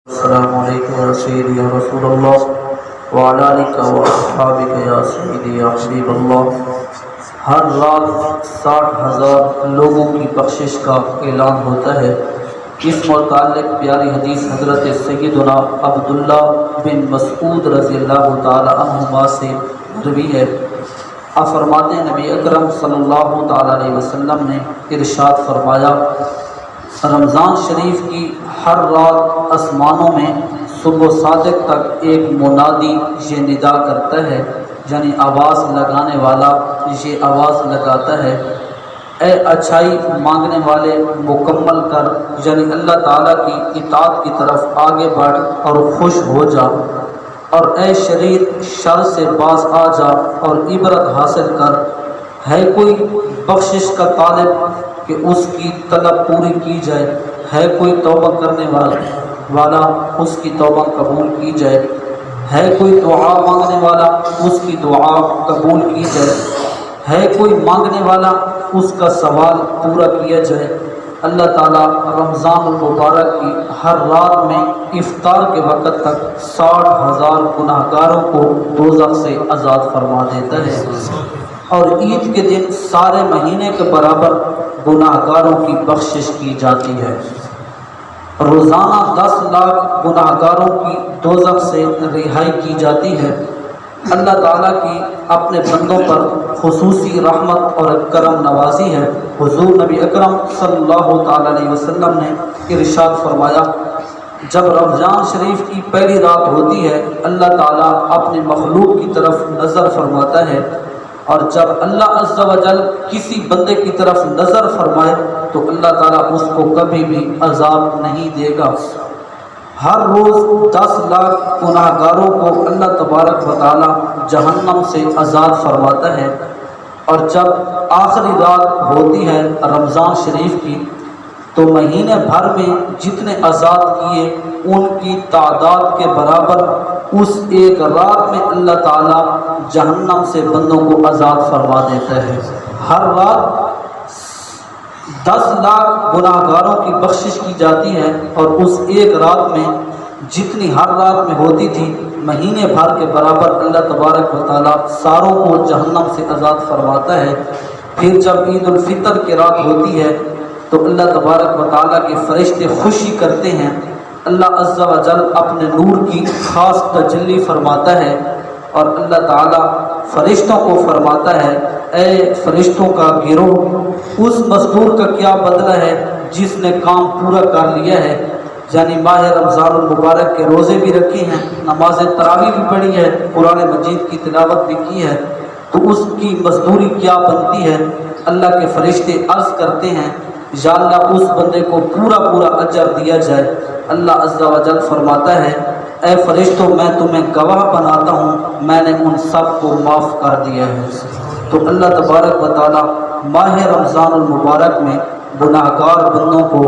السلام علیکم یا سیدی یا رسول اللہ وعلی آلک و اصحابک یا سیدی یا حبیب اللہ۔ ہر رات 60,000 لوگوں کی بخشش کا اعلان ہوتا ہے۔ اس متعلق پیاری حدیث حضرت سیدنا عبداللہ بن مسعود رضی اللہ تعالی عنہما سے مروی ہے۔ آپ فرماتے ہیں نبی اکرم صلی اللہ تعالی علیہ وسلم نے ارشاد فرمایا، رمضان شریف کی ہر رات آسمانوں میں صبح صادق تک ایک منادی یہ ندا کرتا ہے، یعنی آواز لگانے والا یہ آواز لگاتا ہے، اے اچھائی مانگنے والے مکمل کر، یعنی اللہ تعالیٰ کی اطاعت کی طرف آگے بڑھ اور خوش ہو جا، اور اے شریر شر سے باز آ جا اور عبرت حاصل کر۔ ہے کوئی بخشش کا طالب کہ اس کی طلب پوری کی جائے، ہے کوئی توبہ کرنے والا اس کی توبہ قبول کی جائے، ہے کوئی دعا مانگنے والا اس کی دعا قبول کی جائے، ہے کوئی مانگنے والا اس کا سوال پورا کیا جائے۔ اللہ تعالیٰ رمضان المبارک کی ہر رات میں افطار کے وقت تک 60,000 گناہ گاروں کو دوزخ سے آزاد فرما دیتا ہے، اور عید کے دن سارے مہینے کے برابر گناہ گاروں کی بخشش کی جاتی ہے۔ روزانہ 10 لاکھ گناہ گاروں کی دوزخ سے رہائی کی جاتی ہے۔ اللہ تعالیٰ کی اپنے بندوں پر خصوصی رحمت اور کرم نوازی ہے۔ حضور نبی اکرم صلی اللہ تعالیٰ علیہ وسلم نے ارشاد فرمایا، جب رمضان شریف کی پہلی رات ہوتی ہے اللہ تعالیٰ اپنے مخلوق کی طرف نظر فرماتا ہے، اور جب اللہ عز و جل کسی بندے کی طرف نظر فرمائے تو اللہ تعالیٰ اس کو کبھی بھی عذاب نہیں دے گا۔ ہر روز 10 لاکھ گناہ گاروں کو اللہ تبارک و تعالیٰ جہنم سے آزاد فرماتا ہے، اور جب آخری رات ہوتی ہے رمضان شریف کی تو مہینے بھر میں جتنے آزاد کیے ان کی تعداد کے برابر اس ایک رات میں اللہ تعالیٰ جہنم سے بندوں کو آزاد فرما دیتا ہے۔ ہر رات 10 لاکھ گناہ گاروں کی بخشش کی جاتی ہے، اور اس ایک رات میں جتنی ہر رات میں ہوتی تھی مہینے بھر کے برابر اللہ تبارک و تعالیٰ ساروں کو جہنم سے آزاد فرماتا ہے۔ پھر جب عید الفطر کی رات ہوتی ہے تو اللہ تبارک و تعالیٰ کے فرشتے خوشی کرتے ہیں، اللہ عز و جل اپنے نور کی خاص تجلی فرماتا ہے، اور اللہ تعالیٰ فرشتوں کو فرماتا ہے، اے فرشتوں کا گروہ، اس مزدور کا کیا بدلہ ہے جس نے کام پورا کر لیا ہے، یعنی ماہ رمضان المبارک کے روزے بھی رکھے ہیں، نماز تراویح بھی پڑھی ہے، قرآن مجید کی تلاوت بھی کی ہے، تو اس کی مزدوری کیا بنتی ہے۔ اللہ کے فرشتے عرض کرتے ہیں، یا اللہ اس بندے کو پورا اجر دیا جائے۔ اللہ عز و جل فرماتا ہے، اے فرشتوں میں تمہیں گواہ بناتا ہوں، میں نے ان سب کو معاف کر دیا ہے۔ تو اللہ تبارک و تعالیٰ ماہ رمضان المبارک میں گناہ گار بندوں کو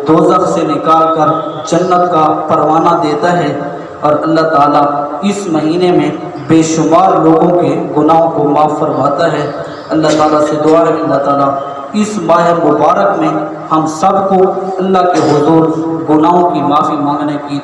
دوزخ سے نکال کر جنت کا پروانہ دیتا ہے، اور اللہ تعالیٰ اس مہینے میں بے شمار لوگوں کے گناہوں کو معاف فرماتا ہے۔ اللہ تعالیٰ سے دعا ہے اللہ تعالیٰ اس ماہ مبارک میں ہم سب کو اللہ کے حضور گناہوں کی معافی مانگنے کی